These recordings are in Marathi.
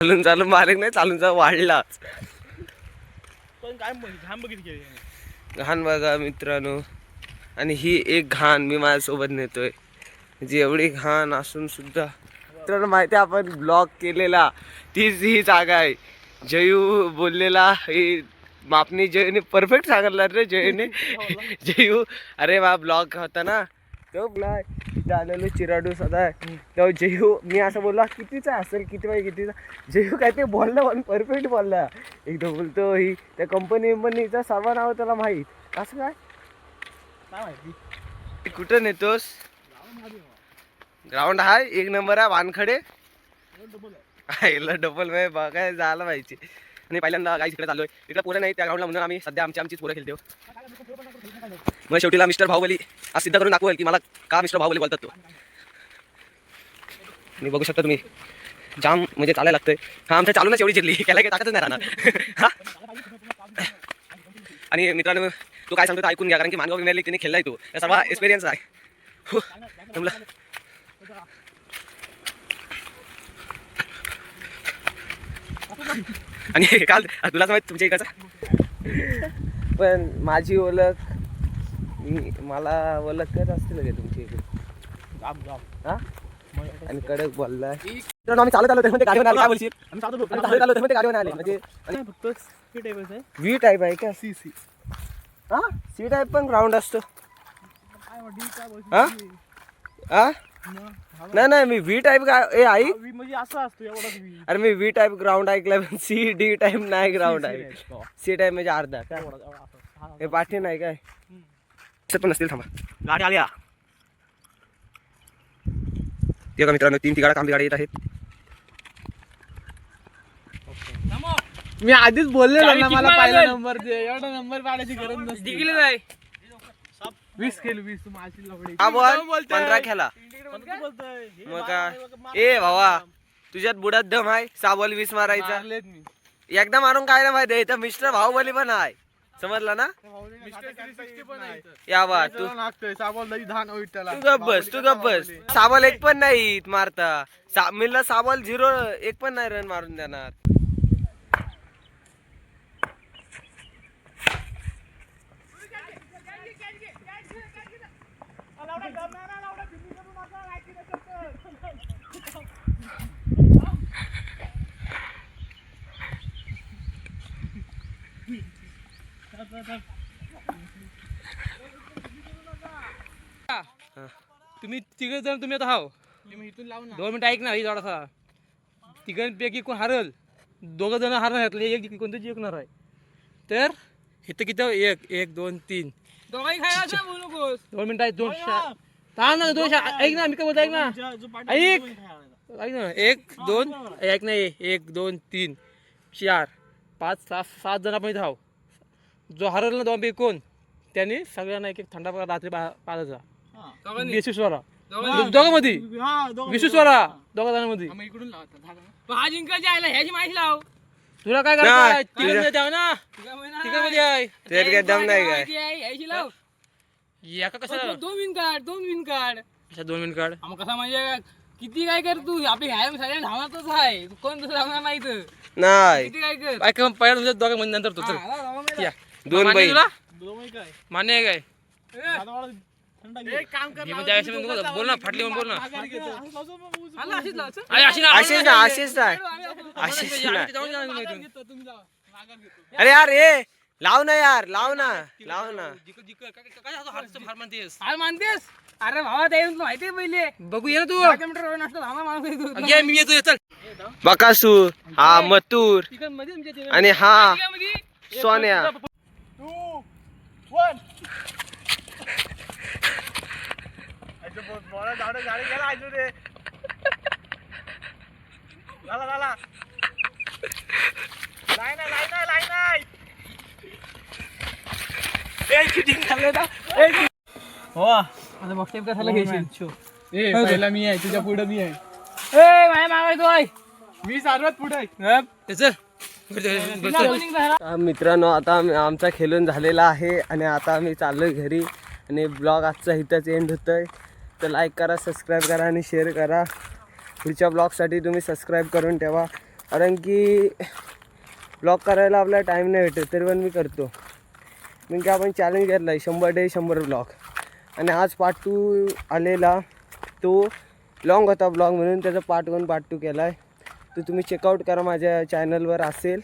चालून चालून बारीक नाही, चालून चालून वाढलाच. पण काय घाण बघितली घाण बघा मित्रांनो. आणि ही एक घाण मी माझ्यासोबत नेतोय, जी एवढी घाण असून सुद्धा. मित्रांनो माहिती आहे आपण ब्लॉग केलेला तीच ही जागा आहे. जयू बोललेला ही मापणी जयूने परफेक्ट सांगितलं रे जयूने. जयू अरे वा ब्लॉग होता ना तो बोला तिथं आलेलो चिराडू सदा. तेव्हा जयू मी असं बोलला कितीचा असेल किती बाय कितीचा. जयू काय ते बोलला पण परफेक्ट बोलला. एकदा बोलतो ही त्या कंपनीचा सर्व नाव त्याला माहीत. कसं काय माहिती. कुठं नेतोस? ग्राउंड हाय एक नंबर आहे वानखडे. डबल बघाय झालं पाहिजे. आणि पहिल्यांदा गाईस इकडे चाललोय. इकडे पोरं नाही त्या ग्राउंडला म्हणून आम्ही सध्या आमचीच पोरं खेळतो. मग शेवटीला मिस्टर बाहुबली आज सिद्ध करून दाखवेल की मला का मिस्टर बाहुबली बोलतात तो. मी बघू शकता तुम्ही जाम म्हणजे चालायला लागतंय. हा आमच्या चालूनच एवढी जिरली त्याला काही ताकदच नाही राहणार. आणि मित्रांनो तू काय सांगतो ऐकून घ्या, कारण की मानगाव विनरली तिने खेळलाय तो, या सर्व एक्सपिरियन्स आहे. आणि काल तुलाच माहित तुमच्या इकडचा पण माझी ओळख मला ओळख करत असतील का तुमच्या इकडे. हा आणि कडक बोललाय. आम्ही चालत आलो म्हणजे गाडीवर आले. काय बोलशील? चालत आलो म्हणजे गाडीवर आले. म्हणजे फक्त व्ही टाईप आहे का? सी हा सी टाईप पण ग्राउंड असतो. हा हा नाही नाही मी व्ही टाईप ए आई म्हणजे असं असतो एवढा. अरे मी व्ही टाईप ग्राउंड ऐकलं पण सी डी टाईप नाही ग्राउंड आहे. सी टाईप म्हणजे अर्धा काय हे पाठी नाही काय पण नसतील. थांबा गाडी आल्या ते का मित्रांनो 3 गाड्या कामदी गाडी येत आहेत. मी आधीच बोललेलो ना मला पहिला नंबर दे. एवढा नंबर पाडायची गरज नसते. दिगीला जाय 20 खेळ 20 तू माझी लवडी. हा बोल 15 खेळा मग का. ए भावा तुझ्यात बुडात दम आहे. साबॉल 20 मारायचा एकदा मारून काय ना माहिती इथं मिस्टर बाहुबली पण आहे. समजला ना. या बा तू तू गप बस. साबॉल एक पण नाही मारता. मिलला साबॉल 0 एक पण नाही रन मारून देणार. तुम्ही तिघ जण तुम्ही आता हाव 2 मिनिट ऐक ना. ही थोडासा तिघांपैकी कोण हरल 2 जण हरणार एक कोणतं जिंकणार आहे. तर इथं किती 1 1 2 3 2 मिनिट आहे. 2 ना 2 ऐक ना मी काय बोलतो ऐक ना ऐक ना 1 2 ऐक नाही 1 2 3 4 5 6 जण आपण इथं हाव. जो हरल ना 2 पैकी कोण त्यांनी सगळ्यांना एक थंडा रात्री पाजायचा. 20 वाला दोघांमध्ये 20 वाला 2 जणांमध्ये तुला काय करायचं. तिघांमध्ये ना तिघांमध्ये आहे दम नाही काय. एका कसं 2 विन कार्ड अशा 2 विन कार्ड मग कसा म्हणजे किती काय कर तू आपली सगळ्या धावणारच आहे. कोण दुसरं धावणार नाही तर नाही किती काय कर काय पहिला तुझ्या दोघांमध्ये नंतर तू 2 बाई मान्य आहे काय. बोल ना फाटली बोल ना. अशीच अरे यार ए लाव ना यार लाव ना. हार मानतेस. अरे भावा ते माहिती पहिले बघू ये ना तू. मी येतो चल. बकासूर हा मथुर आणि हा सोन्या. पहिला मी आहे तुझ्या पुढे मी आहे. माझ्या मागायचोय मी सर्वात पुढे आहे. मित्रांनो आता आमचा खेळून झालेला आहे आणि आता आम्ही चाललोय घरी. आणि ब्लॉग आजचा इथंच एंड होतोय. तर लाईक करा सबस्क्राईब करा आणि शेअर करा. पुढच्या ब्लॉगसाठी तुम्ही सबस्क्राईब करून ठेवा. कारण की ब्लॉग करायला आपला टाईम नाही भेटत, तरी पण मी करतो. कारण की आपण चॅलेंज घेतला आहे 100 डे 100 ब्लॉग. आणि आज पार्ट 2 आलेला, तो लॉंग होता ब्लॉग म्हणून त्याचा पार्ट 1 पार्ट 2 केला आहे. तर तुम्ही चेकआउट करा, माझ्या चॅनलवर असेल.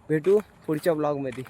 भेटू पुढच्या ब्लॉगमध्ये.